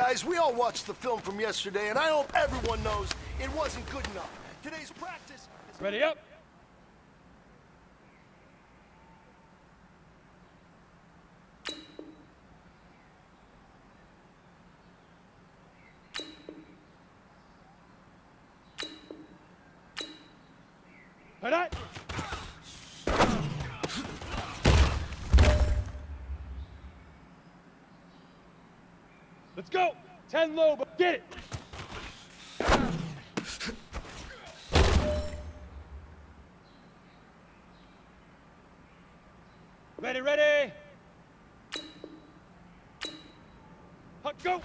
Guys, we all watched the film from yesterday, and I hope everyone knows it wasn't good enough. Today's practice is... Ready up. All right. Let's go. 10 low, but get it. Ready, ready. Huck, go.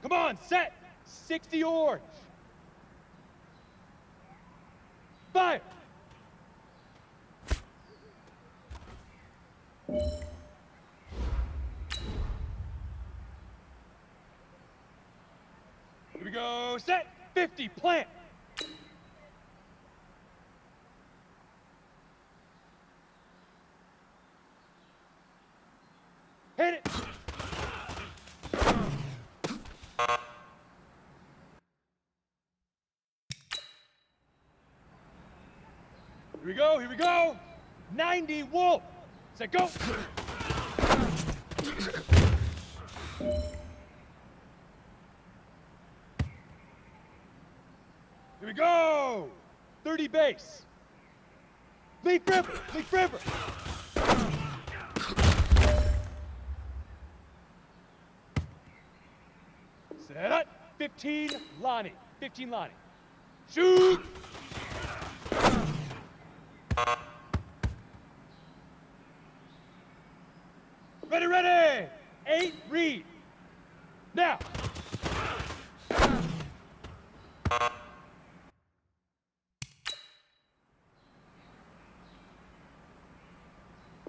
Come on, set. 60 orange. Fire. Here we go, set. 50, plant. Hit it. Here we go, here we go. 90, wolf. Set, go. Here we go. 30 base. Leaf river, leaf river. Set up. 15, Lonnie. 15, Lonnie. Shoot. Ready, ready! 8, read. Now!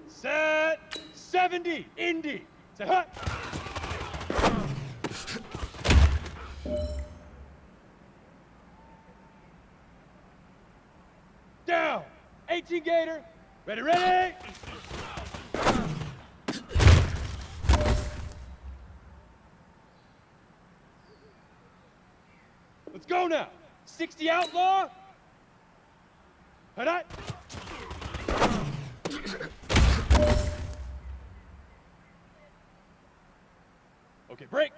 Set! 70, Indy. Set, hut! Down! 18, Gator. Ready, ready! Let's go now. 60 outlaw. Hut. Okay, break.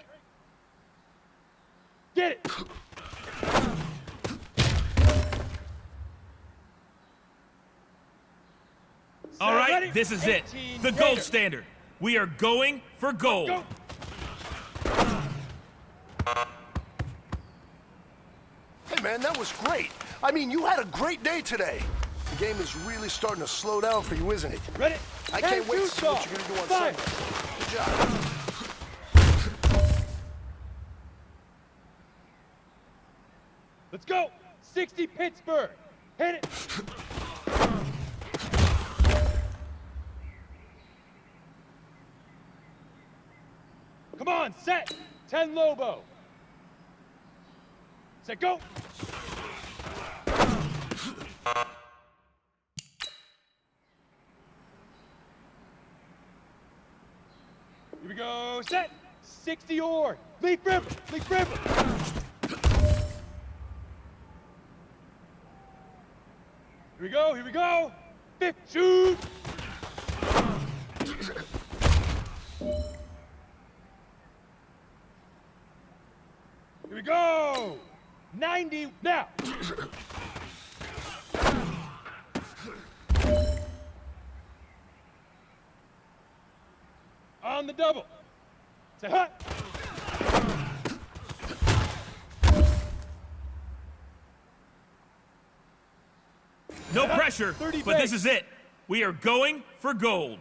Get it. All right, ready? this is it. 18 The Gator. gold standard. We are going for gold. Go. Hey, man, that was great. I mean, you had a great day today. The game is really starting to slow down for you, isn't it? Ready? I can't And wait to shoot see what off. you're going to do on Fire. Sunday. Good job. Let's go. 60 Pittsburgh. Hit it. Come on, set. 10 Lobo. Set, go. Here we go, set. 60 Ord. Leaf river, leaf river. Here we go, here we go. 5th, shoot. Here we go. 90, now. On the double. Say hut. No pressure, 30 but this base. is it. We are going for gold.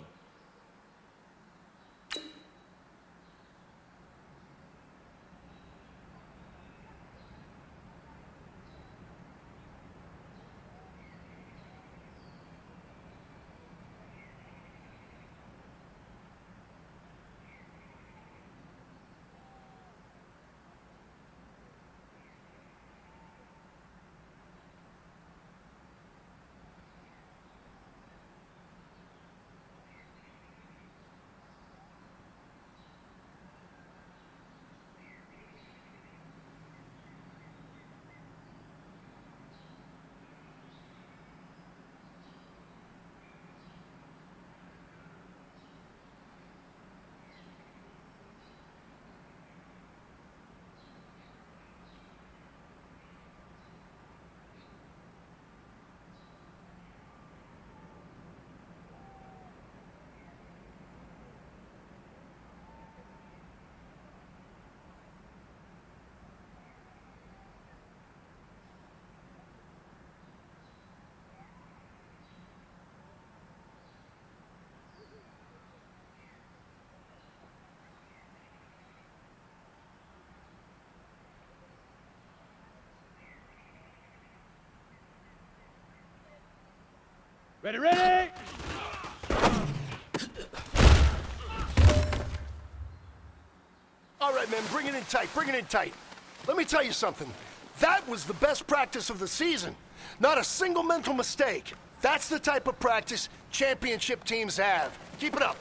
Ready, ready! All right, man, bring it in tight, bring it in tight. Let me tell you something. That was the best practice of the season. Not a single mental mistake. That's the type of practice championship teams have. Keep it up.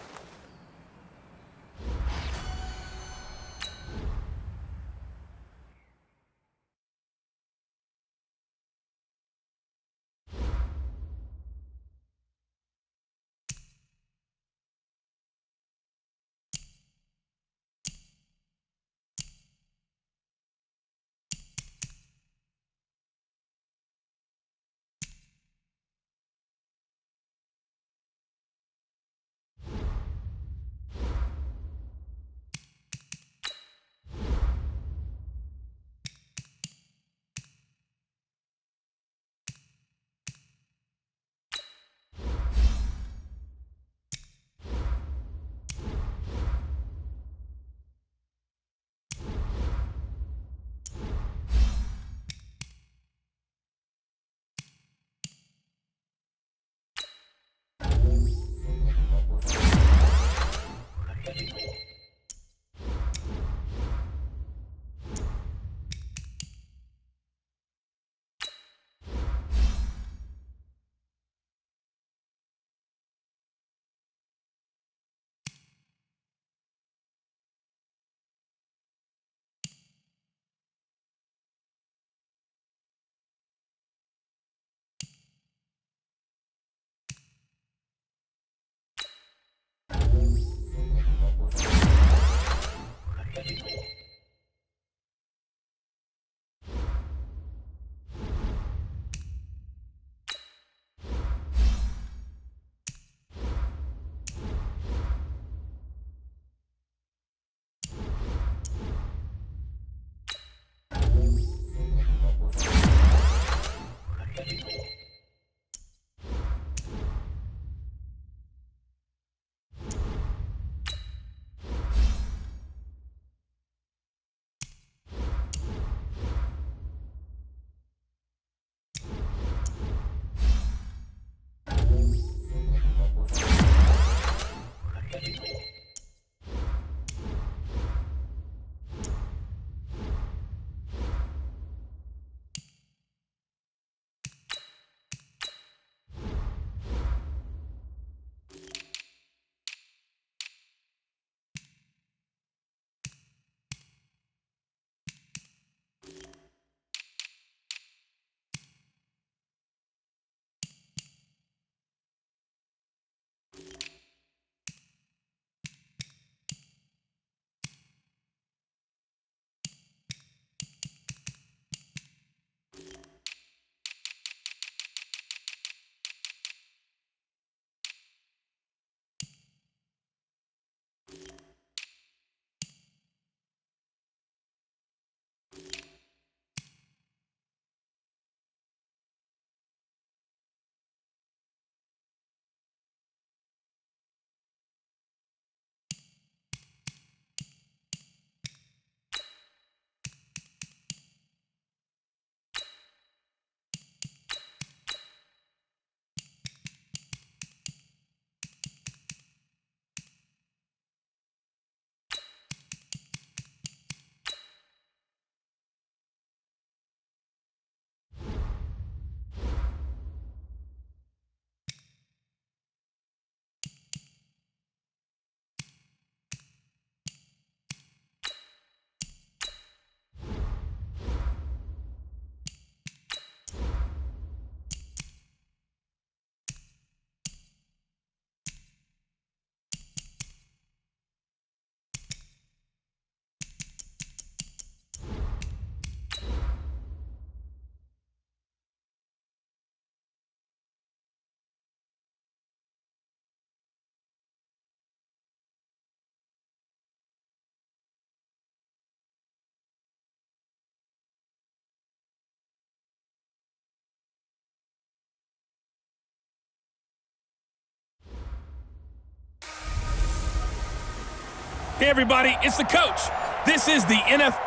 Hey, everybody, it's the coach. This is the NFL.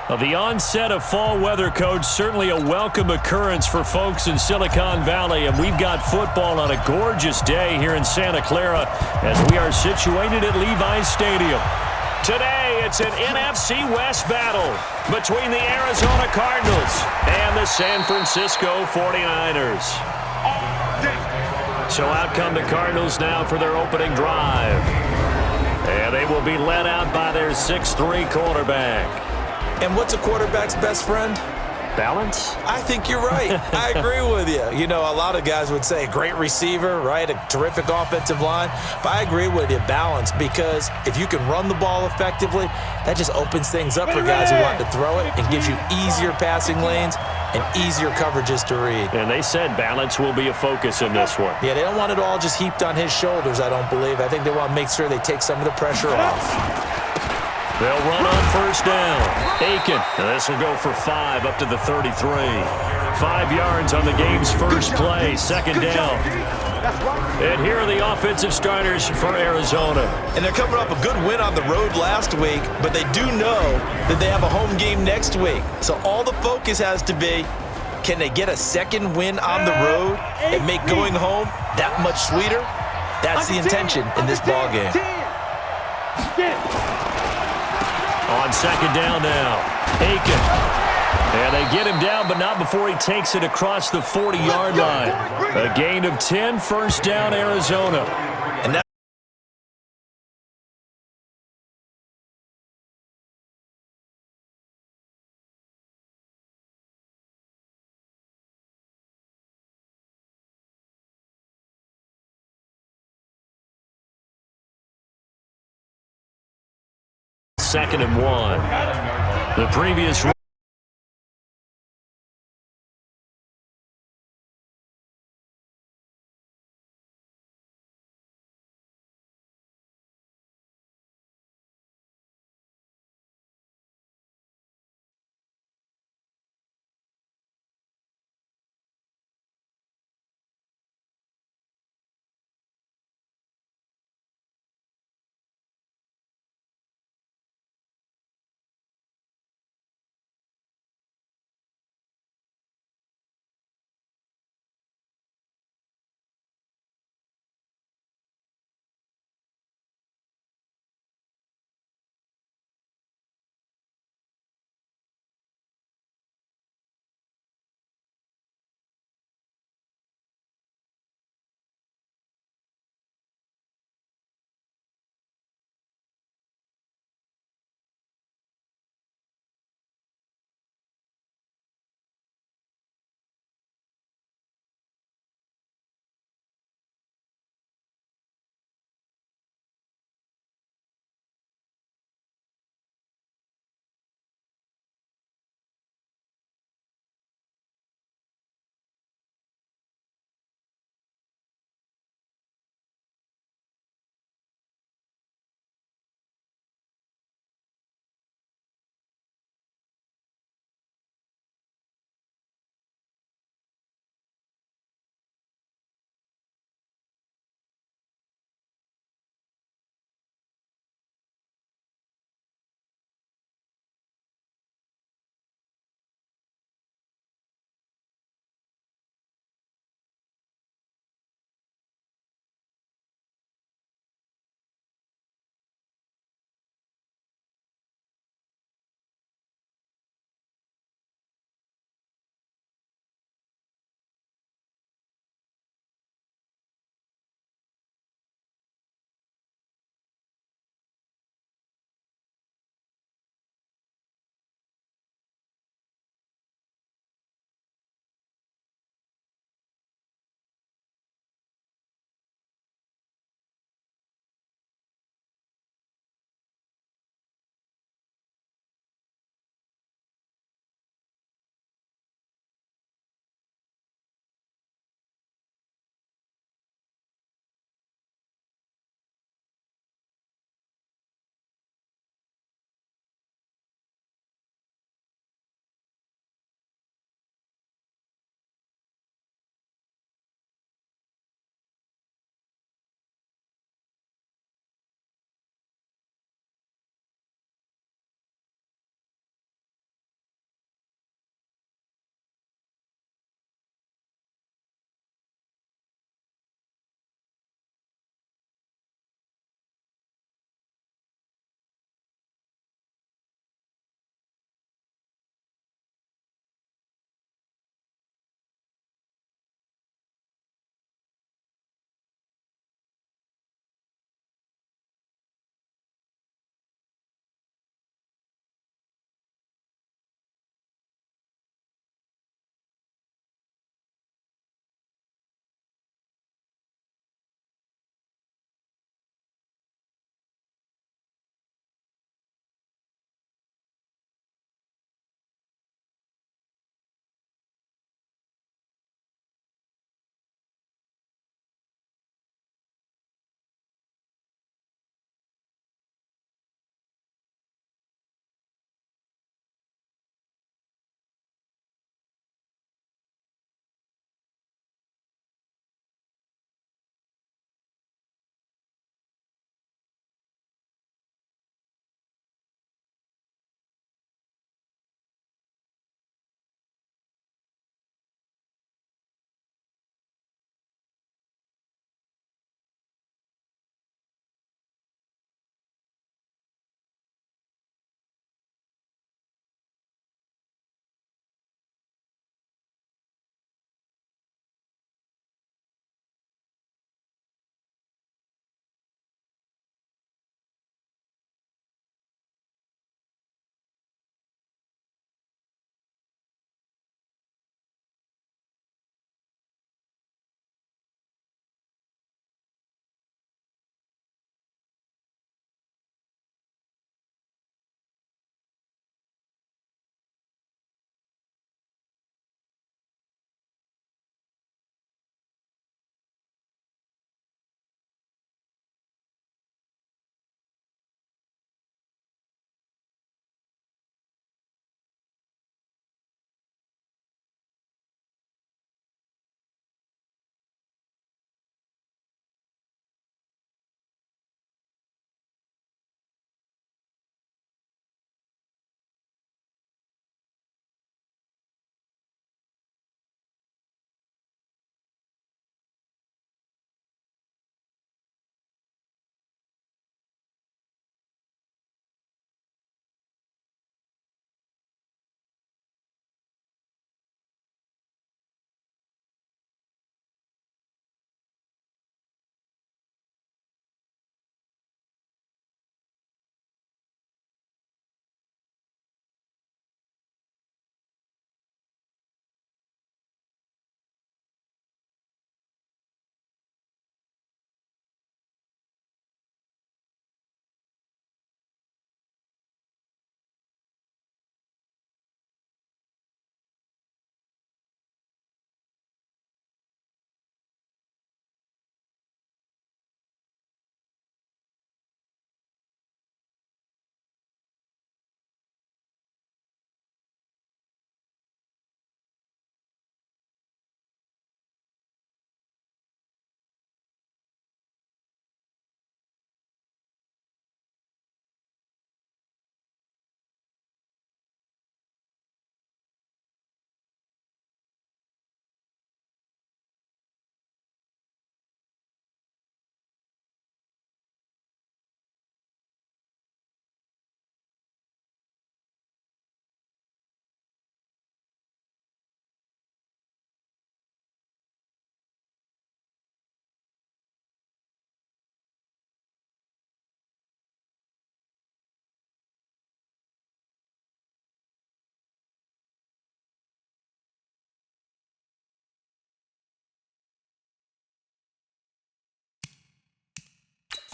Well, the onset of fall weather, Coach, certainly a welcome occurrence for folks in Silicon Valley, and we've got football on a gorgeous day here in Santa Clara as we are situated at Levi's Stadium. Today, it's an NFC West battle between the Arizona Cardinals and the San Francisco 49ers. So out come the Cardinals now for their opening drive. And they will be led out by their 6'3" quarterback. And what's a quarterback's best friend? Balance? I think you're right. I agree with you. You know, a lot of guys would say great receiver, right? A terrific offensive line. But I agree with you, balance, because if you can run the ball effectively, that just opens things up for guys who want to throw it and gives you easier passing lanes and easier coverages to read. And they said balance will be a focus in this one. Yeah, they don't want it all just heaped on his shoulders, I don't believe. I think they want to make sure they take some of the pressure off. They'll run on first down. Aiken. And this will go for 5 up to the 33. 5 yards on the game's first play. Second down. And here are the offensive starters for Arizona. And they're coming off a good win on the road last week, but they do know that they have a home game next week. So all the focus has to be, can they get a second win on the road and make going home that much sweeter? That's the intention in this ball game. On second down now, Aiken. And they get him down, but not before he takes it across the 40-yard line. A gain of 10, first down, Arizona. And that second and 1. The previous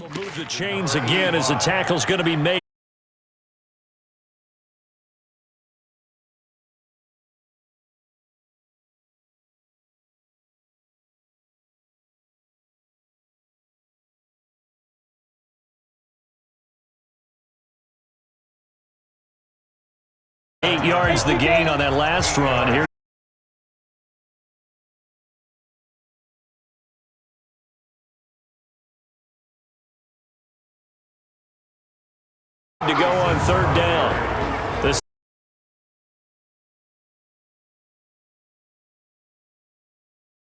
Move the chains again as the tackle's going to be made. Eight yards the gain on that last run. Here to go on third down. This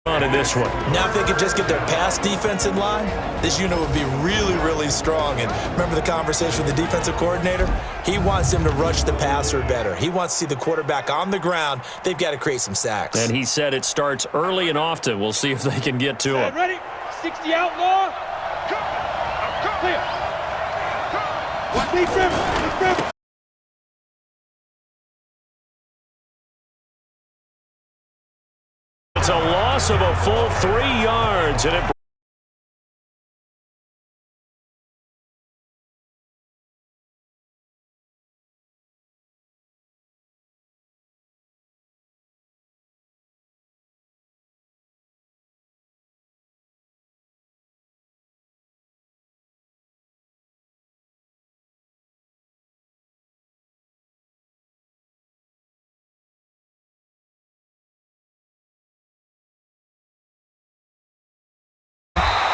on in this one. Now if they could just get their pass defense in line, this unit would be really, really strong. And remember the conversation with the defensive coordinator? He wants them to rush the passer better. He wants to see the quarterback on the ground. They've got to create some sacks. And he said it starts early and often. We'll see if they can get to him. Ready? 60 outlaw. Clear. Deep river. It's a loss of a full 3 yards, and it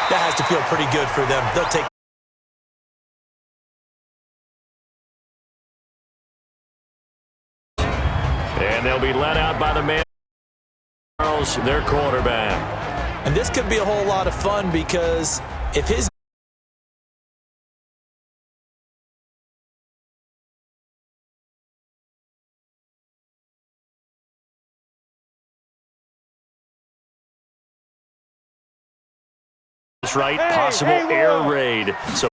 That has to feel pretty good for them. They'll take. And they'll be let out by the man, Charles, their quarterback. And this could be a whole lot of fun because if his right, possible air raid. So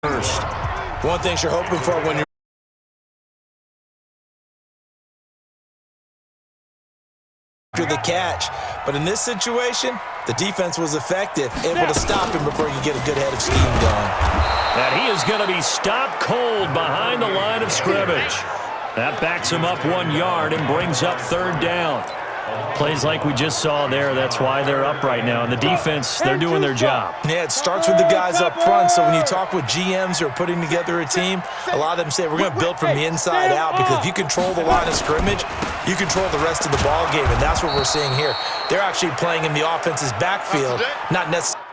first, one thing you're hoping for when you're after the catch, but in this situation, the defense was effective, able to stop him before he could get a good head of steam going. And he is going to be stopped cold behind the line of scrimmage. That backs him up 1 yard and brings up third down. Plays like we just saw there. That's why they're up right now. And the defense, they're doing their job. Yeah, it starts with the guys up front. So when you talk with GMs who are putting together a team, a lot of them say we're going to build from the inside out because if you control the line of scrimmage, you control the rest of the ball game, and that's what we're seeing here. They're actually playing in the offense's backfield, not necessarily.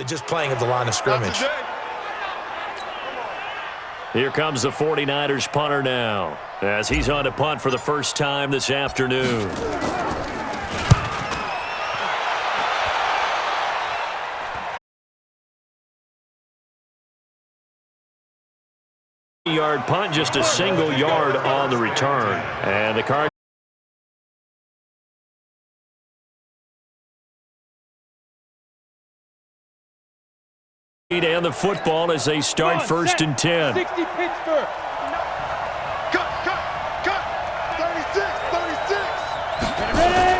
Just playing at the line of scrimmage. Here comes the 49ers punter now, as he's on to punt for the first time this afternoon. Yard punt, just a single yard on the return. And the Cardinals and the football as they start first and 10. 60 Pittsburgh. Cut. 36. Ready?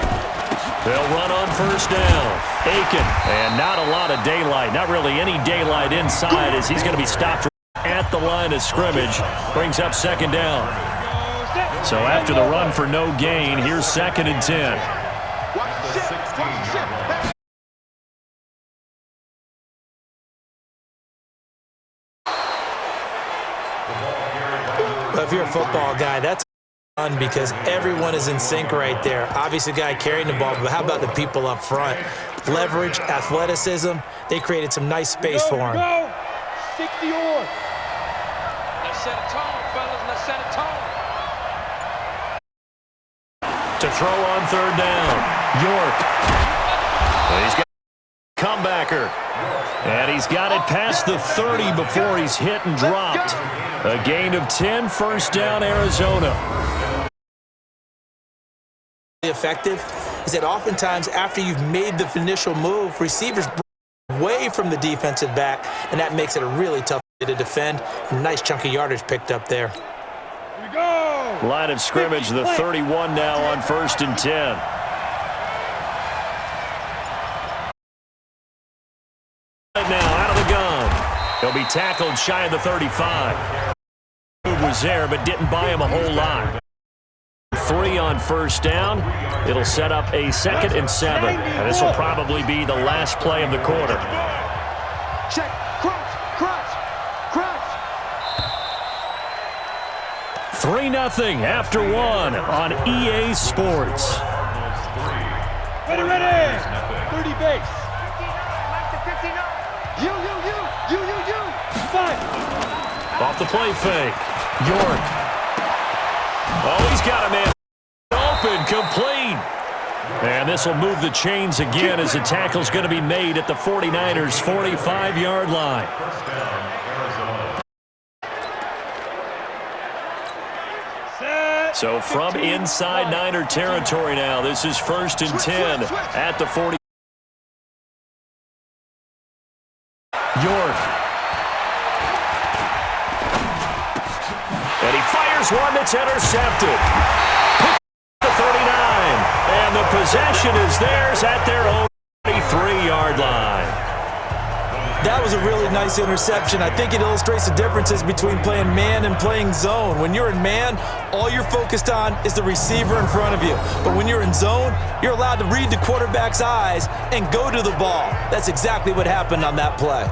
They'll run on first down. Aiken, and not a lot of daylight, not really any daylight inside as he's going to be stopped at the line of scrimmage. Brings up second down. So after the run for no gain, here's second and 10. If you're a football guy, that's because everyone is in sync right there. Obviously, the guy carrying the ball, but how about the people up front? Leverage, athleticism, they created some nice space for him. Go! 60 on. Let's set a tone, fellas. Let's set a tone. To throw on third down. York. And he's got a comebacker. And he's got it past the 30 before he's hit and dropped. A gain of 10, first down, Arizona. Effective is that oftentimes after you've made the initial move, receivers break away from the defensive back, and that makes it a really tough to defend. A nice chunk of yardage picked up there. Here we go! Line of scrimmage, the 31 now on 1st and 10. Right now, out of the gun. He'll be tackled shy of the 35. Move was there, but didn't buy him a whole lot. 3 on first down. It'll set up a 2nd and 7. And this will probably be the last play of the quarter. Check. Crunch. 3-0 after 1 on EA Sports. Ready! 30 base. 59. You. 5. Off the play fake. York. Oh, he's got a man open, complete. And this will move the chains again as the tackle's going to be made at the 49ers' 45-yard line. So from inside Niner territory now, this is 1st and 10 at the 40. York. And he fires one that's intercepted. The 39. And the possession is theirs at their own 33-yard line. That was a really nice interception. I think it illustrates the differences between playing man and playing zone. When you're in man, all you're focused on is the receiver in front of you. But when you're in zone, you're allowed to read the quarterback's eyes and go to the ball. That's exactly what happened on that play.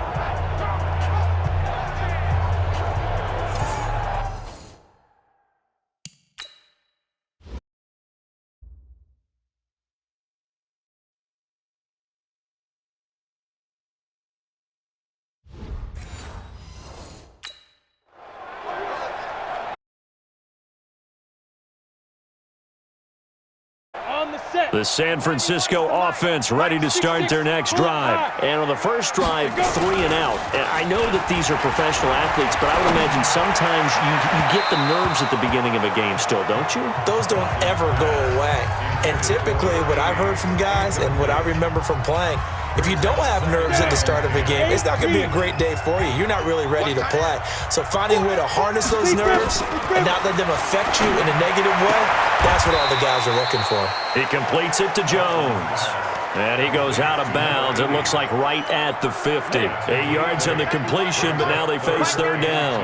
On the set. The San Francisco offense ready to start their next drive. And on the first drive, 3 and out. And I know that these are professional athletes, but I would imagine sometimes you get the nerves at the beginning of a game still, don't you? Those don't ever go away. And typically what I've heard from guys and what I remember from playing, if you don't have nerves at the start of a game, it's not going to be a great day for you. You're not really ready to play. So finding a way to harness those nerves and not let them affect you in a negative way, that's what all the guys are looking for. He completes it to Jones. And he goes out of bounds. It looks like right at the 50. 8 yards on the completion, but now they face third down.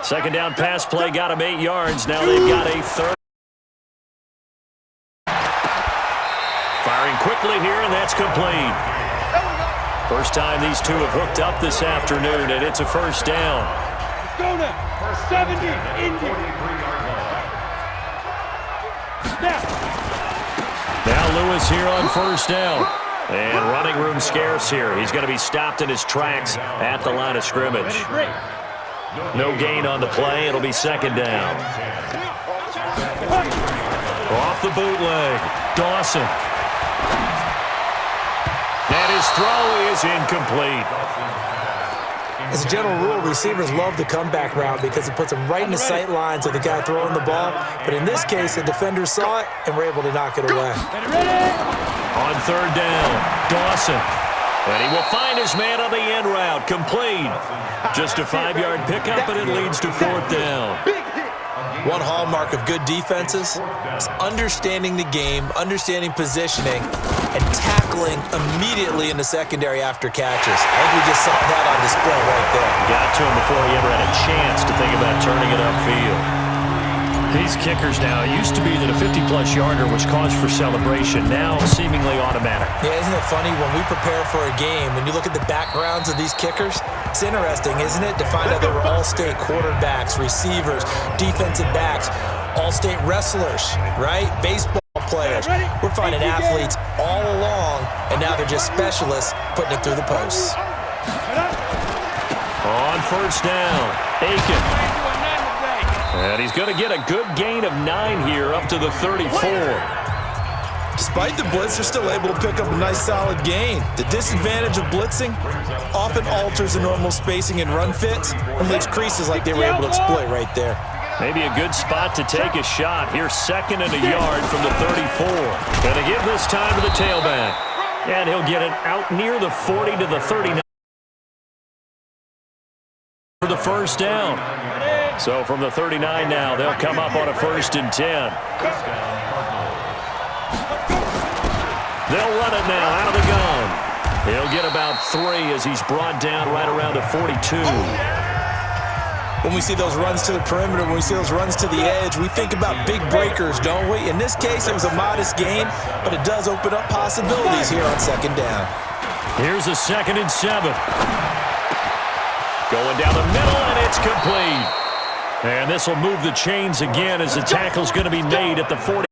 Second down pass play got him 8 yards. Now they've got a third. Firing quickly here, and that's complete. First time these two have hooked up this afternoon, and it's a first down. Go now. 70. Indy. Snap. Now Lewis here on first down. And running room scarce here. He's going to be stopped in his tracks at the line of scrimmage. No gain on the play. It'll be second down. Off the bootleg. Dawson. And his throw is incomplete. As a general rule, receivers love the comeback route because it puts them right in the sight lines of the guy throwing the ball. But in this case, the defender saw it and were able to knock it away. On third down, Dawson. And he will find his man on the end route. Complete. Just a 5-yard pickup, and it leads to fourth down. One hallmark of good defenses is understanding the game, understanding positioning, and tackling immediately in the secondary after catches. I think we just saw that on display right there. Got to him before he ever had a chance to think about turning it upfield. These kickers now, it used to be that a 50-plus yarder was cause for celebration, now seemingly automatic. Yeah, isn't it funny when we prepare for a game, when you look at the backgrounds of these kickers, it's interesting, isn't it, to find out they were all-state quarterbacks, receivers, defensive backs. all-state wrestlers, right? Baseball players. We're finding athletes all along, and now they're just specialists putting it through the posts. On first down, Aiken. And he's going to get a good gain of 9 here up to the 34. Despite the blitz, they're still able to pick up a nice solid gain. The disadvantage of blitzing often alters the normal spacing and run fits and leaves creases like they were able to exploit right there. Maybe a good spot to take a shot. Here's 2nd and a yard from the 34. Going to give this time to the tailback. And he'll get it out near the 40 to the 39 for the first down. So from the 39 now, they'll come up on a 1st and 10. They'll run it now out of the gun. He'll get about 3 as he's brought down right around the 42. When we see those runs to the perimeter, when we see those runs to the edge, we think about big breakers, don't we? In this case, it was a modest gain, but it does open up possibilities here on 2nd down. Here's a 2nd and 7. Going down the middle, and it's complete. And this will move the chains again as the tackle's going to be made at the 40.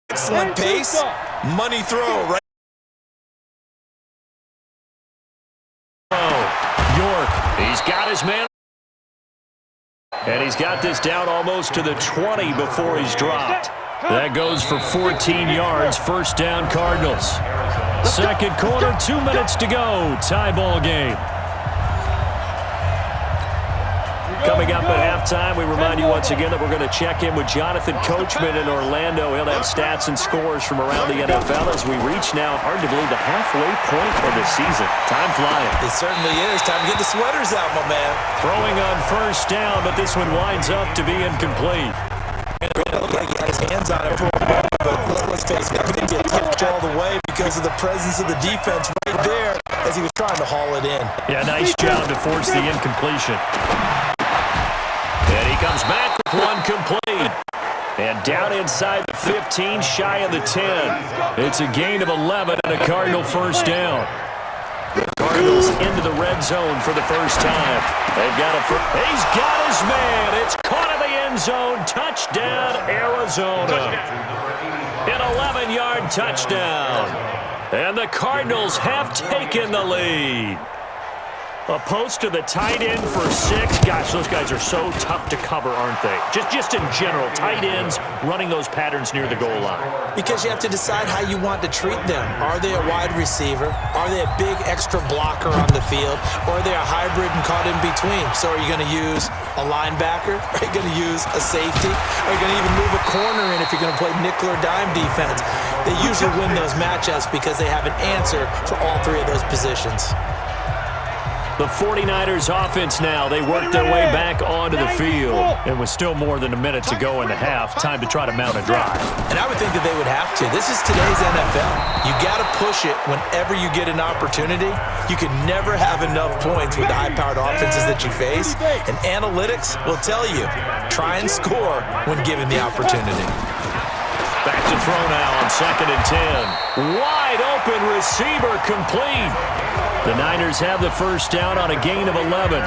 Excellent pace, money throw, right? York, he's got his man. And he's got this down almost to the 20 before he's dropped. That goes for 14 yards, 1st down Cardinals. 2nd quarter, 2 minutes to go. Tie ball game. Coming up at halftime, we remind you once again that we're going to check in with Jonathan Coachman in Orlando. He'll have stats and scores from around the NFL as we reach now, hard to believe, the halfway point of the season. Time flying. It certainly is. Time to get the sweaters out, my man. Throwing on 1st down, but this one winds up to be incomplete. It looked like he had his hands on it for a moment, but let's face it, he didn't get touched all the way because of the presence of the defense right there as he was trying to haul it in. Yeah, nice job to force the incompletion. And he comes back with one complete. And down inside the 15, shy of the 10. It's a gain of 11 and a Cardinal 1st down. The Cardinals into the red zone for the first time. They've got he's got his man. It's caught in the end zone. Touchdown, Arizona. An 11-yard touchdown. And the Cardinals have taken the lead. A post to the tight end for 6. Gosh, those guys are so tough to cover, aren't they? Just in general, tight ends running those patterns near the goal line. Because you have to decide how you want to treat them. Are they a wide receiver? Are they a big extra blocker on the field? Or are they a hybrid and caught in between? So are you going to use a linebacker? Are you going to use a safety? Are you going to even move a corner in if you're going to play nickel or dime defense? They usually win those matchups because they have an answer for all 3 of those positions. The 49ers offense now, they work their way back onto the field. And with still more than a minute to go in the half, time to try to mount a drive. And I would think that they would have to. This is today's NFL. You got to push it whenever you get an opportunity. You can never have enough points with the high-powered offenses that you face. And analytics will tell you, try and score when given the opportunity. Back to throw now on 2nd and 10. Wide open receiver complete. The Niners have the 1st down on a gain of 11.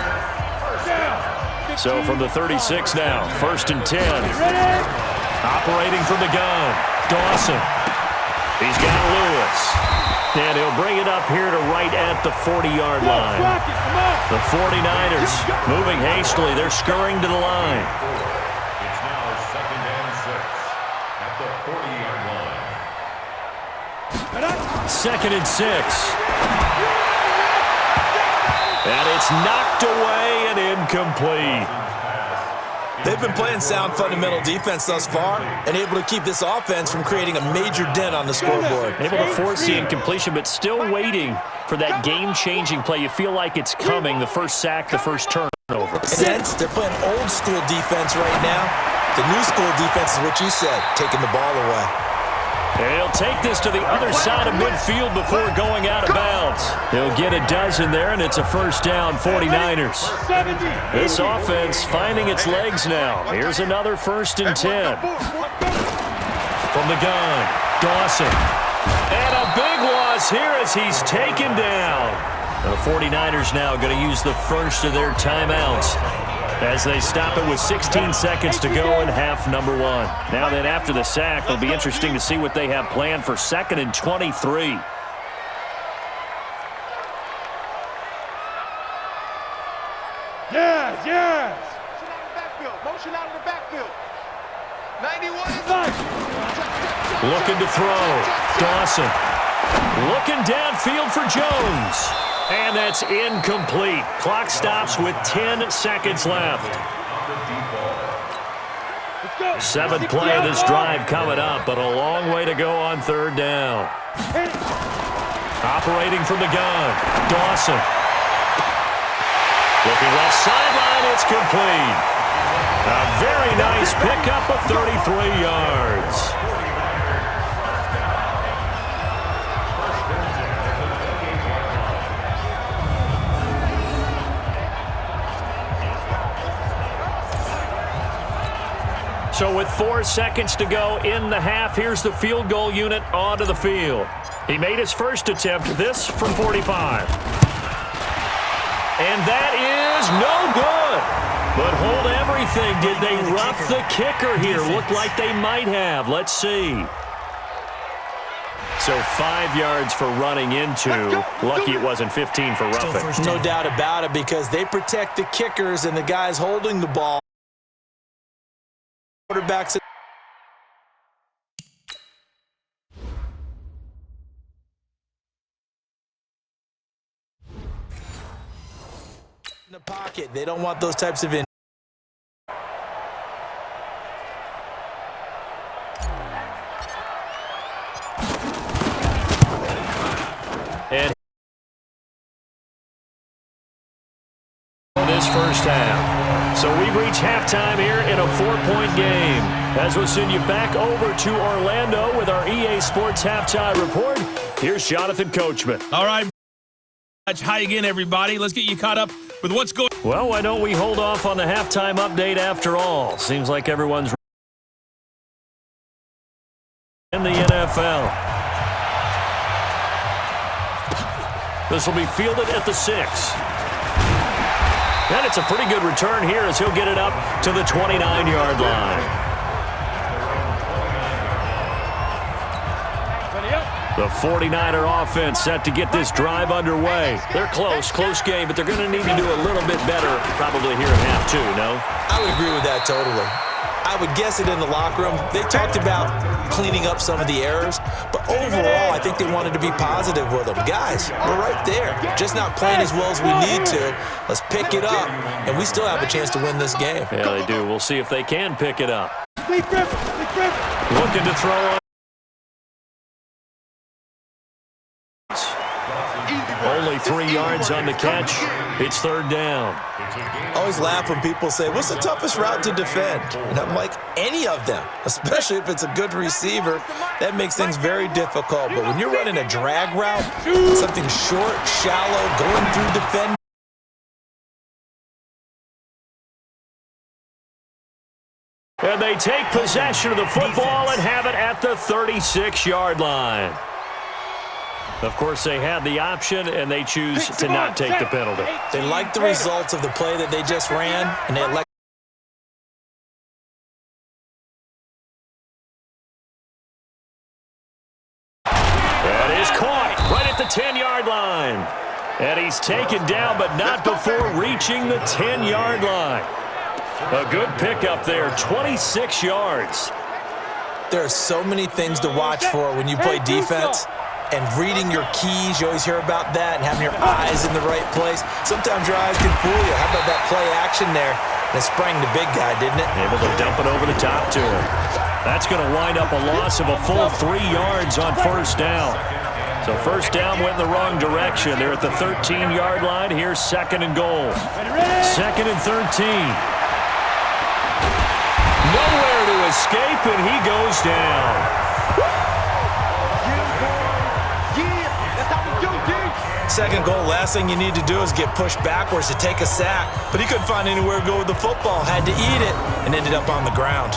So from the 36 now, 1st and 10. Operating from the gun, Dawson. He's got Lewis. And he'll bring it up here to right at the 40-yard line. The 49ers moving hastily. They're scurrying to the line. It's now 2nd and 6 at the 40-yard line. 2nd and 6. And it's knocked away and incomplete. They've been playing sound fundamental defense thus far and able to keep this offense from creating a major dent on the scoreboard. Able to force the incompletion, but still waiting for that game-changing play. You feel like it's coming, the first sack, the first turnover. Since they're playing old school defense right now, the new school defense is what you said, taking the ball away. And he'll take this to the other side of midfield before going out of bounds. He'll get a dozen there, and it's a 1st down, 49ers. This offense finding its legs now. Here's another 1st and 10. From the gun, Dawson. And a big loss here as he's taken down. The 49ers now going to use the first of their timeouts as they stop it with 16 seconds to go in half number 1. Now then, after the sack, it'll be interesting to see what they have planned for 2nd and 23. Yes! Motion out of the backfield. 91. Nice! Looking to throw. Dawson. Looking downfield for Jones. And that's incomplete. Clock stops with 10 seconds left. Let's go! 7th play of this drive coming up, but a long way to go on 3rd down. Operating from the gun. Dawson. Looking left sideline, it's complete. A very nice pickup of 33 yards. So with 4 seconds to go in the half, here's the field goal unit onto the field. He made his first attempt, this from 45. And that is no good. But hold everything. Did they rough the kicker here? Looked like they might have. Let's see. So 5 yards for running into. Lucky it wasn't 15 for roughing. No doubt about it, because they protect the kickers and the guys holding the ball. Quarterbacks in the pocket. They don't want those types of in. And this first half. So we've reached halftime here in a 4-point game. As we'll send you back over to Orlando with our EA Sports Halftime Report, here's Jonathan Coachman. All right. Hi again, everybody. Let's get you caught up with what's going on. Well, why don't we hold off on the halftime update after all? Seems like everyone's in the NFL. This will be fielded at the 6. And it's a pretty good return here as he'll get it up to the 29-yard line. The 49er offense set to get this drive underway. They're close game, but they're going to need to do a little bit better probably here in half 2, no? I would agree with that totally. I would guess it in the locker room. They talked about cleaning up some of the errors, but overall, I think they wanted to be positive with them. Guys, we're right there. Just not playing as well as we need to. Let's pick it up, and we still have a chance to win this game. Yeah, they do. We'll see if they can pick it up. Lee Griffin! Looking to throw on. Only 3 yards on the catch. It's 3rd down. I always laugh when people say, what's the toughest route to defend? And I'm like, any of them, especially if it's a good receiver. That makes things very difficult. But when you're running a drag route, something short, shallow, going through defend. And they take possession of the football and have it at the 36-yard line. Of course, they had the option, and they choose to not take the penalty. They like the results of the play that they just ran, and they elect. That is caught right at the 10-yard line. And he's taken down, but not before reaching the 10-yard line. A good pickup there, 26 yards. There are so many things to watch for when you play defense. And reading your keys, you always hear about that, and having your eyes in the right place. Sometimes your eyes can fool you. How about that play action there? And it sprang the big guy, didn't it? Able to dump it over the top to him. That's going to wind up a loss of a full 3 yards on 1st down. So 1st down went in the wrong direction. They're at the 13-yard line. Here's 2nd and goal. 2nd and 13. Nowhere to escape, and he goes down. Second goal, last thing you need to do is get pushed backwards to take a sack. But he couldn't find anywhere to go with the football, had to eat it, and ended up on the ground.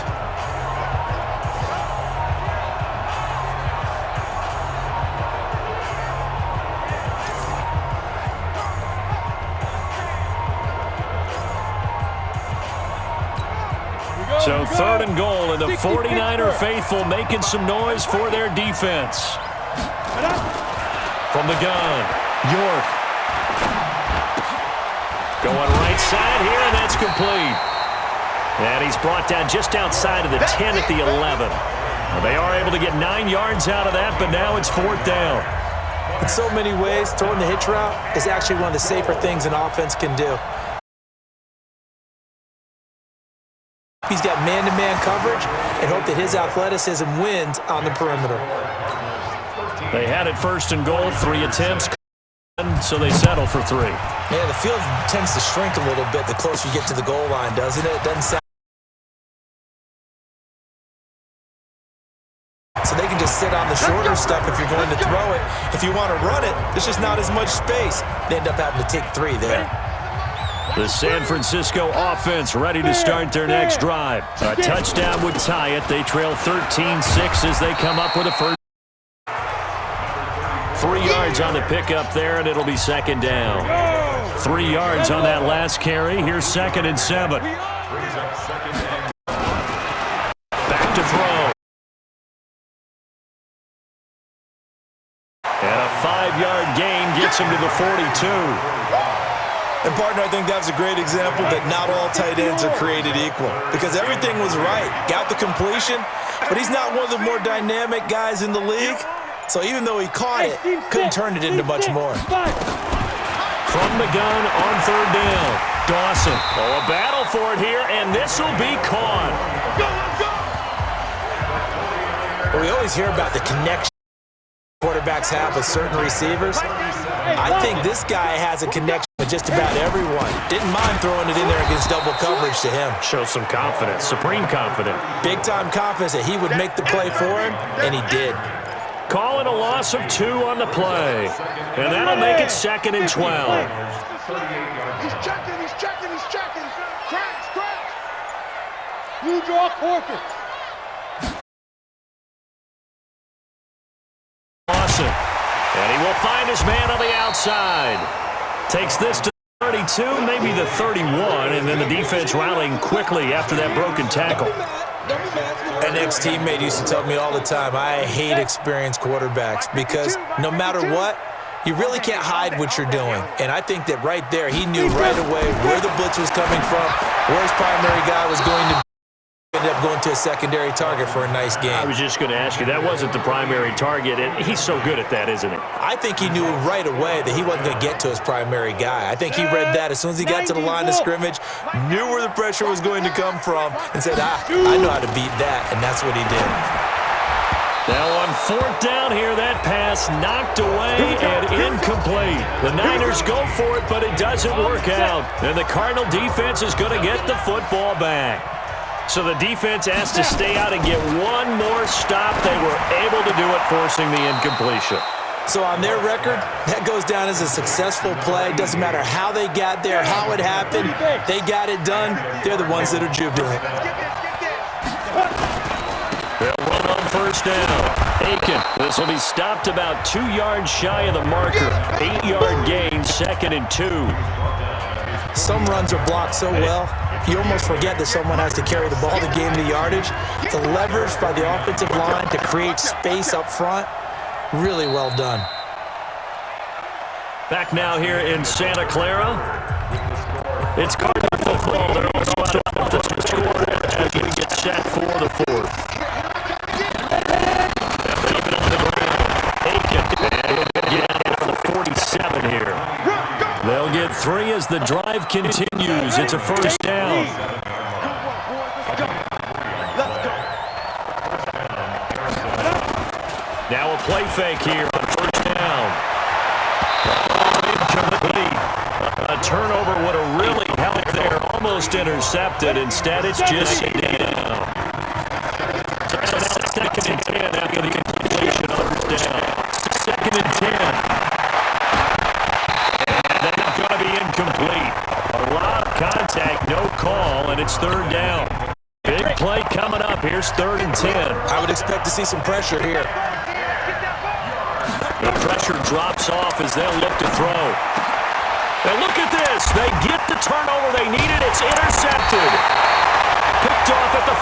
So third and goal, and the 49er faithful making some noise for their defense. From the gun, York. Going right side here, and that's complete. And he's brought down just outside of the 10 at the 11. Well, they are able to get 9 yards out of that, but now it's 4th down. In so many ways, throwing the hitch route is actually one of the safer things an offense can do. He's got man-to-man coverage and hope that his athleticism wins on the perimeter. They had it 1st and goal, 3 attempts, so they settle for 3. Yeah, the field tends to shrink a little bit the closer you get to the goal line, doesn't it? It doesn't sound. So they can just sit on the shorter stuff if you're going to throw it. If you want to run it, there's just not as much space. They end up having to take 3 there. The San Francisco offense ready to start their next drive. A touchdown would tie it. They trail 13-6 as they come up with a first. 3 yards on the pickup there, and it'll be 2nd down. 3 yards on that last carry. Here's 2nd and 7. Back to throw. And a 5-yard gain gets him to the 42. And, partner, I think that's a great example that not all tight ends are created equal because everything was right. Got the completion, but he's not one of the more dynamic guys in the league. So even though he caught it, couldn't turn it into much more. From the gun on 3rd down, Dawson. Oh, a battle for it here, and this will be caught. Well, we always hear about the connection quarterbacks have with certain receivers. I think this guy has a connection with just about everyone. Didn't mind throwing it in there against double coverage to him. Shows some confidence, supreme confidence. Big-time confidence that he would make the play for him, and he did. Calling a loss of 2 on the play. And that'll make it 2nd and 12. He's checking. Cracks. You draw Corker. Lawson. And he will find his man on the outside. Takes this to 32, maybe the 31, and then the defense rallying quickly after that broken tackle. An ex-teammate used to tell me all the time, I hate experienced quarterbacks because no matter what, you really can't hide what you're doing. And I think that right there, he knew right away where the blitz was coming from, where his primary guy was going to be. Ended up going to a secondary target for a nice game. I was just going to ask you, that wasn't the primary target, and he's so good at that, isn't he? I think he knew right away that he wasn't going to get to his primary guy. I think he read that as soon as he got to the line of scrimmage, knew where the pressure was going to come from, and said, I know how to beat that, and that's what he did. Now on 4th down here, that pass knocked away and incomplete. The Niners go for it, but it doesn't work out, and the Cardinal defense is going to get the football back. So the defense has to stay out and get one more stop. They were able to do it, forcing the incompletion. So on their record, that goes down as a successful play. Doesn't matter how they got there, how it happened. They got it done. They're the ones that are jubilant. They'll run on 1st down. Aiken. This will be stopped about 2 yards shy of the marker. 8-yard gain, 2nd and 2. Some runs are blocked so well, you almost forget that someone has to carry the ball to gain the yardage. The leverage by the offensive line to create space up front, really well done. Back now here in Santa Clara. It's Cardinal football. They're also out of the score as we get set for the 4th. Even on the ground. Aiken. And he'll get out for the 47 here. They'll get 3 as the drive continues. It's a 1st down. Now a play fake here on 1st down. Incomplete. A turnover would have really helped there. Almost intercepted. Instead, it's just down. So now 2nd and 10 after the completion on 1st down. 2nd and 10. That's going to be incomplete. A lot of contact, no call, and it's 3rd down. Big play coming up. Here's 3rd and 10. I would expect to see some pressure here. The pressure drops off as they'll look to throw. And look at this. They get the turnover they needed. It's intercepted. Picked off at the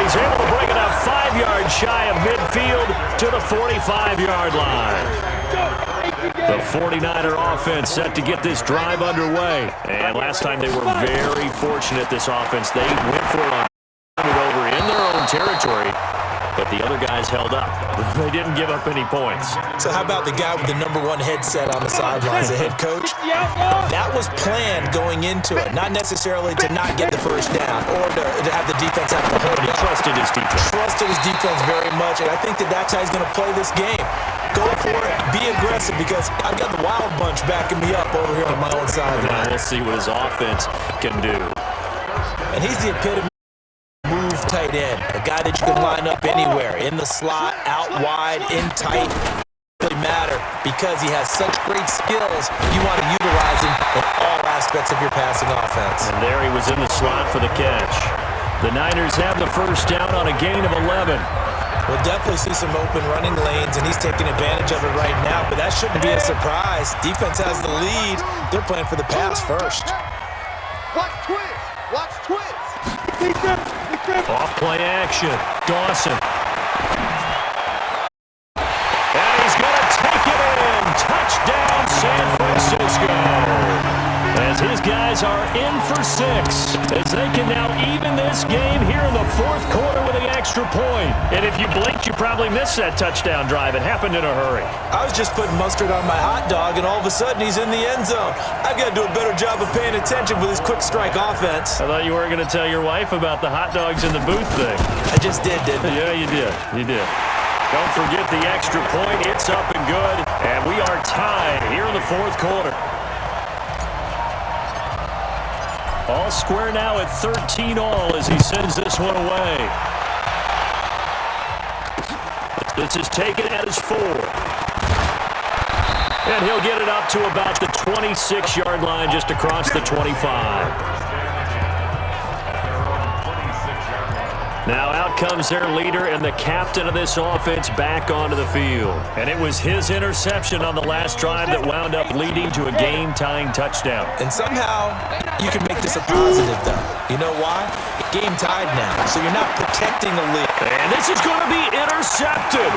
he's able to bring it up 5 yards shy of midfield to the 45-yard line. The 49er offense set to get this drive underway. And last time they were very fortunate, this offense. They went for it on over in their own territory, but the other guys held up. They didn't give up any points. So how about the guy with the #1 headset on the sidelines, the head coach? That was planned going into it, not necessarily to not get the first down or to have the defense have to hold He it. trusted his defense. Trusted his defense very much, and I think that's how he's going to play this game. Go for it, be aggressive, because I've got the Wild Bunch backing me up over here on my own sideline. We'll see what his offense can do. And he's the epitome of move tight end, a guy that you can line up anywhere, in the slot, out wide, in tight. It doesn't matter because he has such great skills. You want to utilize him in all aspects of your passing offense. And there he was in the slot for the catch. The Niners have the first down on a gain of 11. We'll definitely see some open running lanes, and he's taking advantage of it right now, but that shouldn't be a surprise. Defense has the lead. They're playing for the pass first. Watch twins! Watch twins! Off play action. Dawson. And he's going to take it in. Touchdown, San Francisco. As his guys are in for 6. As they can now even this game here in the 4th quarter with an extra point. And if you blinked, you probably missed that touchdown drive. It happened in a hurry. I was just putting mustard on my hot dog, and all of a sudden he's in the end zone. I've got to do a better job of paying attention with his quick strike offense. I thought you weren't going to tell your wife about the hot dogs in the booth thing. I just didn't I? Yeah, you did. You did. Don't forget the extra point. It's up and good. And we are tied here in the 4th quarter. All square now at 13 all as he sends this one away. This is taken at his 4. And he'll get it up to about the 26-yard line, just across the 25. Now out comes their leader and the captain of this offense back onto the field. And it was his interception on the last drive that wound up leading to a game-tying touchdown. And somehow you can make this a positive, though. You know why? Game tied now, so you're not protecting the lead. And this is going to be intercepted.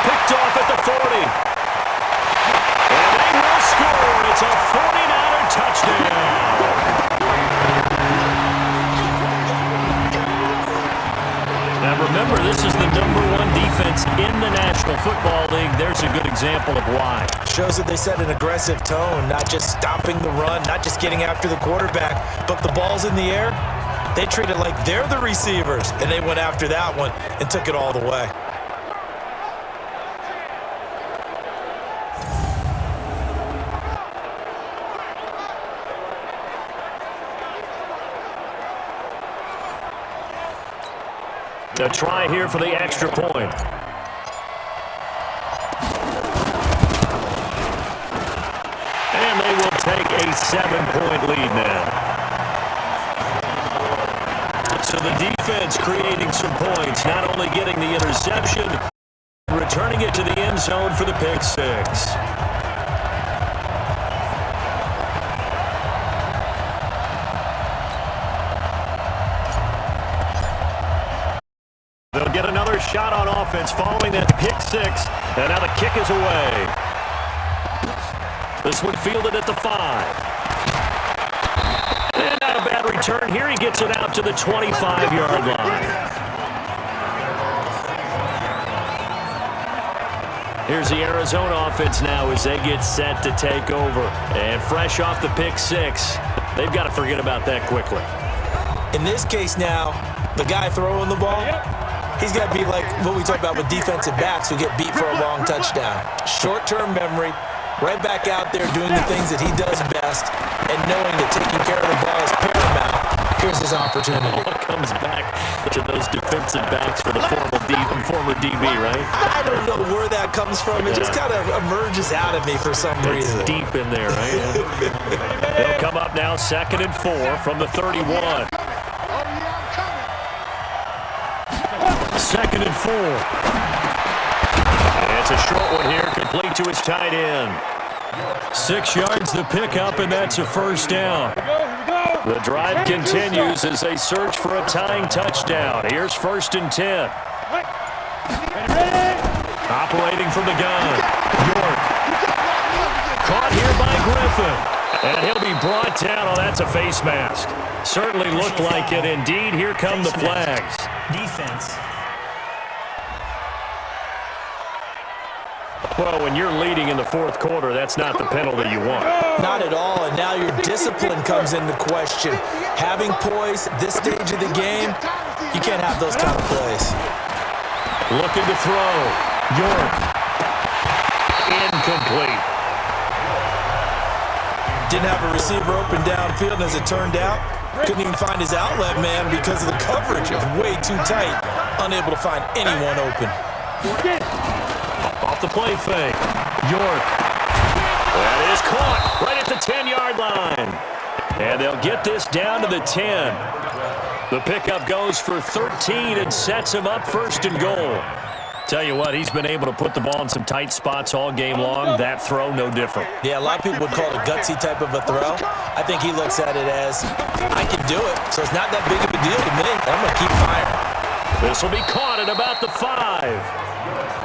Picked off at the 40. And they will score. It's a 49er touchdown. Now remember, this is the #1 defense in the National Football League. There's a good example of why. Shows that they set an aggressive tone, not just stopping the run, not just getting after the quarterback, but the ball's in the air. They treat it like they're the receivers, and they went after that one and took it all the way. A try here for the extra point. And they will take a 7-point lead now. So the defense creating some points, not only getting the interception, returning it to the end zone for the pick 6. They'll get another shot on offense following that pick 6, and now the kick is away. This one fielded at the 5. And not a bad return here. He gets it out to the 25-yard line. Here's the Arizona offense now as they get set to take over. And fresh off the pick 6, they've got to forget about that quickly. In this case now, the guy throwing the ball, he's got to be like what we talk about with defensive backs who get beat for a long touchdown. Short-term memory, right back out there doing the things that he does best, and knowing that taking care of the ball is paramount. Here's his opportunity. It comes back to those defensive backs for the former DB, right? I don't know where that comes from. It just kind of emerges out of me for some reason. It's deep in there, right? They'll come up now 2nd and 4 from the 31. 2nd and 4. And it's a short one here, complete to his tight end. 6 yards the pickup, and that's a first down. Here we go. The drive continues as they search for a tying touchdown. Here's 1st and 10. Operating from the gun, York. Caught here by Griffin. And he'll be brought down. Oh, that's a face mask. Certainly looked like it. Indeed, here come the flags. Defense. Well, when you're leading in the 4th quarter, that's not the penalty you want. Not at all, and now your discipline comes into question. Having poise at this stage of the game, you can't have those kind of plays. Looking to throw. York. Incomplete. Didn't have a receiver open downfield, and as it turned out, couldn't even find his outlet man because of the coverage. It was way too tight, unable to find anyone open. Off the play fake. York. That is caught right at the 10-yard line. And they'll get this down to the 10. The pickup goes for 13 and sets him up 1st and goal. Tell you what, he's been able to put the ball in some tight spots all game long. That throw, no different. Yeah, a lot of people would call it a gutsy type of a throw. I think he looks at it as, I can do it, so it's not that big of a deal to me. I'm going to keep firing. This will be caught at about the 5.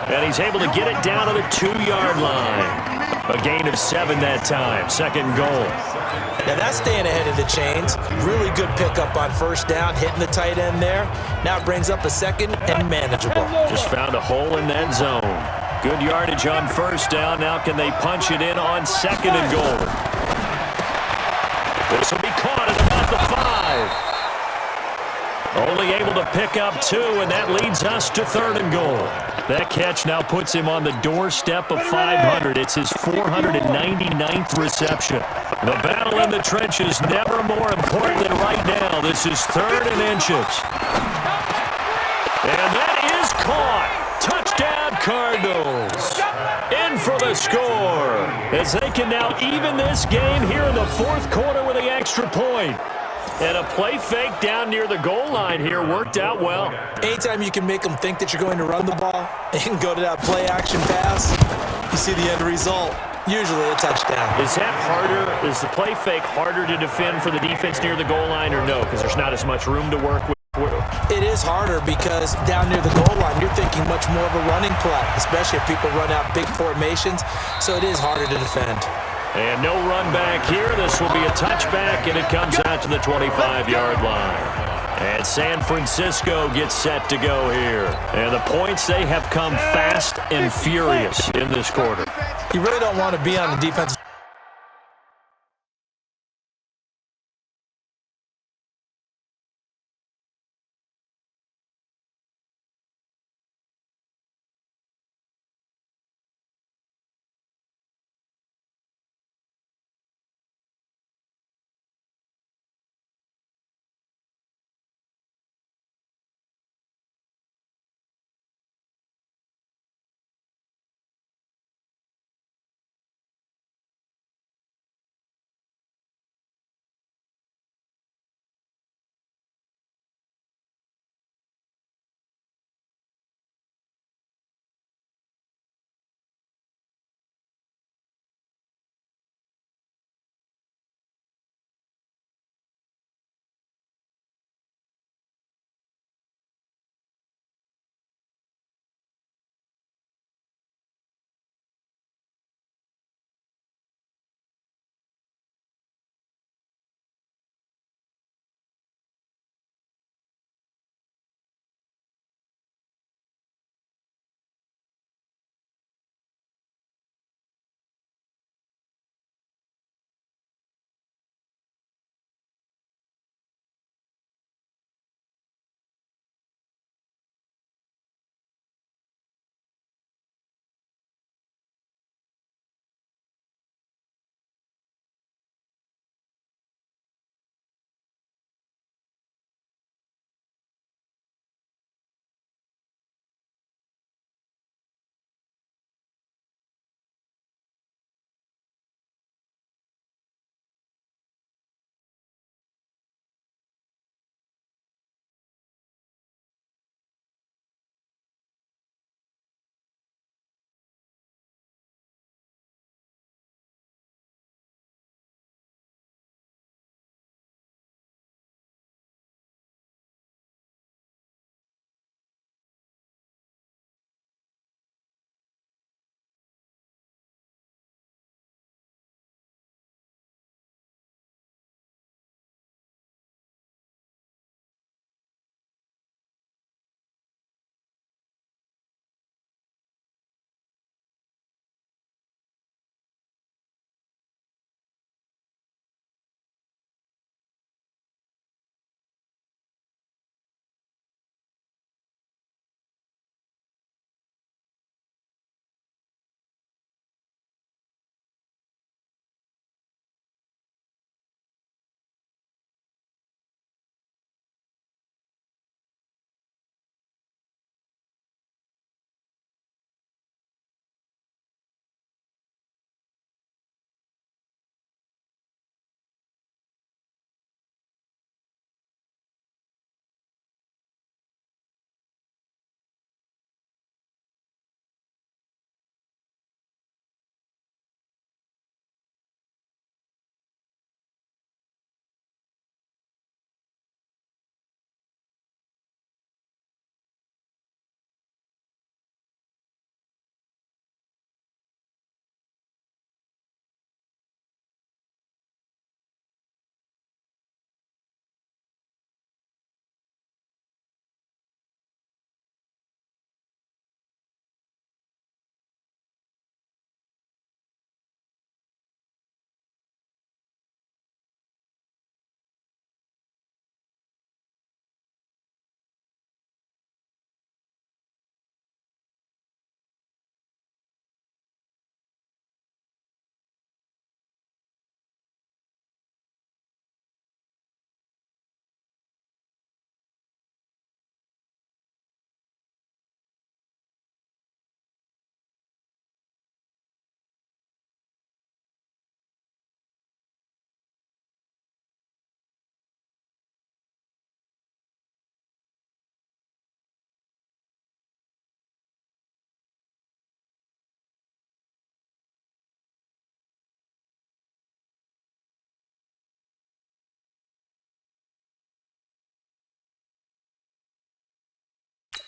And he's able to get it down to the 2-yard line. A gain of 7 that time. 2nd goal. Now that's staying ahead of the chains. Really good pickup on 1st down, hitting the tight end there. Now it brings up a 2nd and manageable. Just found a hole in that zone. Good yardage on 1st down. Now can they punch it in on 2nd and goal? This will be caught at about the 5. Only able to pick up 2, and that leads us to 3rd and goal. That catch now puts him on the doorstep of 500. It's his 499th reception. The battle in the trenches never more important than right now. This is 3rd and inches. And that is caught. Touchdown Cardinals. In for the score. As they can now even this game here in the 4th quarter with the extra point. And a play fake down near the goal line here worked out well. Anytime you can make them think that you're going to run the ball and go to that play action pass, you see the end result. Usually a touchdown. Is that harder? Is the play fake harder to defend for the defense near the goal line or no? Because there's not as much room to work with. It is harder because down near the goal line, you're thinking much more of a running play, especially if people run out big formations. So it is harder to defend. And no run back here. This will be a touchback, and it comes out to the 25-yard line. And San Francisco gets set to go here. And the points, they have come fast and furious in this quarter. You really don't want to be on the defensive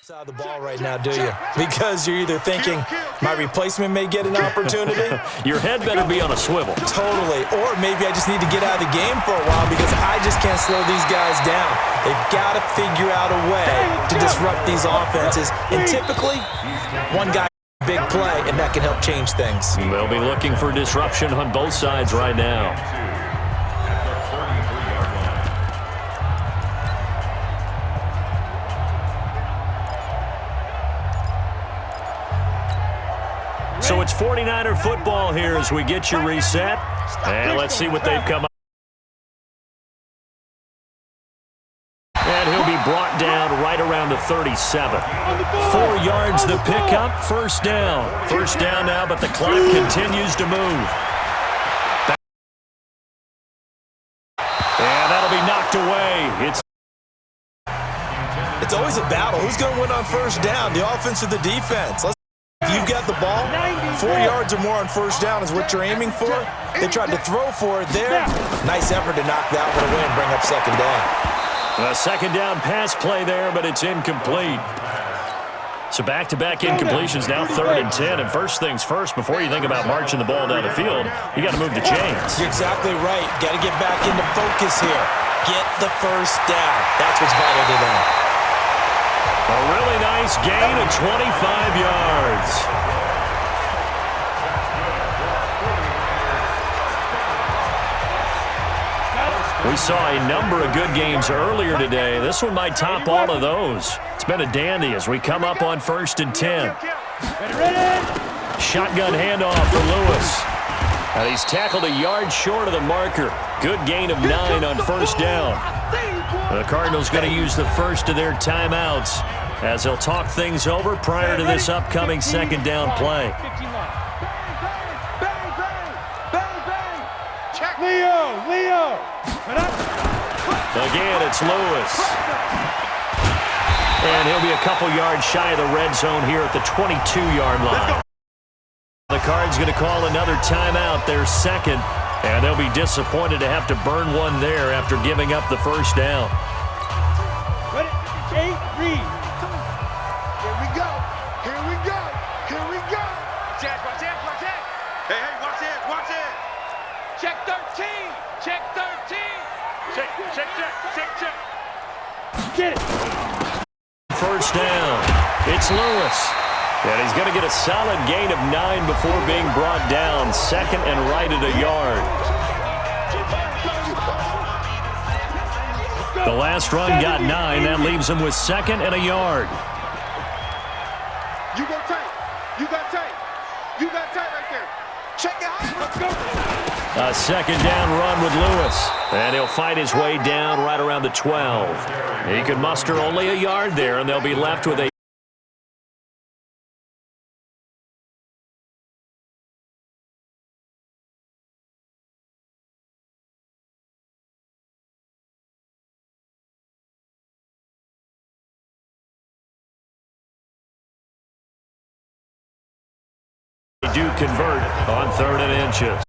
Side of the ball right now, do you? Because you're either thinking my replacement may get an opportunity. Your head better be on a swivel. Totally. Or maybe I just need to get out of the game for a while because I just can't slow these guys down. They've got to figure out a way to disrupt these offenses. And typically, one guy big play, and that can help change things. They'll be looking for disruption on both sides right now. So it's 49er football here as we get you reset. And let's see what they've come up. And he'll be brought down right around the 37. 4 yards the pickup, first down. First down now, but the clock continues to move. And that'll be knocked away. It's always a battle. Who's going to win on first down, the offense or the defense? You've got the ball. 4 yards or more on first down is what you're aiming for. They tried to throw for it there. Nice effort to knock that one away and bring up second down. A second down pass play there, but it's incomplete. So back-to-back incompletions, now 3rd and 10. And first things first, before you think about marching the ball down the field, you got to move the chains. You're exactly right. Got to get back into focus here. Get the first down. That's what's vital to them. A really nice gain of 25 yards. We saw a number of good games earlier today. This one might top all of those. It's been a dandy as we come up on 1st and 10. Shotgun handoff for Lewis. And he's tackled a yard short of the marker. Good gain of 9 on first down. The Cardinals going to use the first of their timeouts as they'll talk things over prior to this upcoming second down play. Leo! Again, it's Lewis. And he'll be a couple yards shy of the red zone here at the 22-yard line. The Cards going to call another timeout, their second, and they'll be disappointed to have to burn one there after giving up the first down. Ready? 8, read. Here we go. Watch it. Hey, watch it. Check 13. Check 13. Check. Get it. First down. It's Lewis. And he's going to get a solid gain of 9 before being brought down. Second and right at a yard. The last run got 9. That leaves him with second and a yard. You got tight right there. Check it out. Let's go. A second down run with Lewis. And he'll fight his way down right around the 12. He can muster only a yard there, and they'll be left with a do convert on 3rd and inches.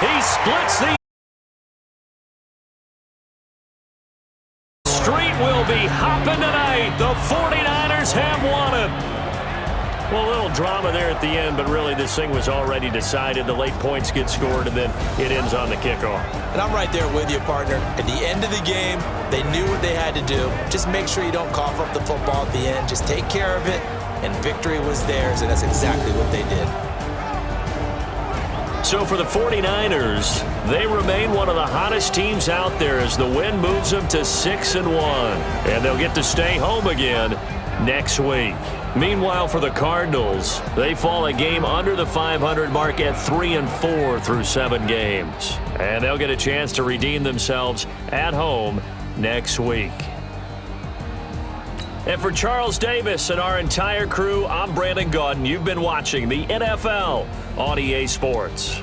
He splits the street will be hopping tonight. The 49ers have won it. Well, a little drama there at the end, but really this thing was already decided. The late points get scored, and then it ends on the kickoff. And I'm right there with you, partner. At the end of the game, they knew what they had to do. Just make sure you don't cough up the football at the end. Just take care of it, and victory was theirs, and that's exactly what they did. So for the 49ers, they remain one of the hottest teams out there as the win moves them to 6-1. And they'll get to stay home again next week. Meanwhile, for the Cardinals, they fall a game under the 500 mark at 3-4 through 7 games. And they'll get a chance to redeem themselves at home next week. And for Charles Davis and our entire crew, I'm Brandon Gaudin. You've been watching the NFL on EA Sports.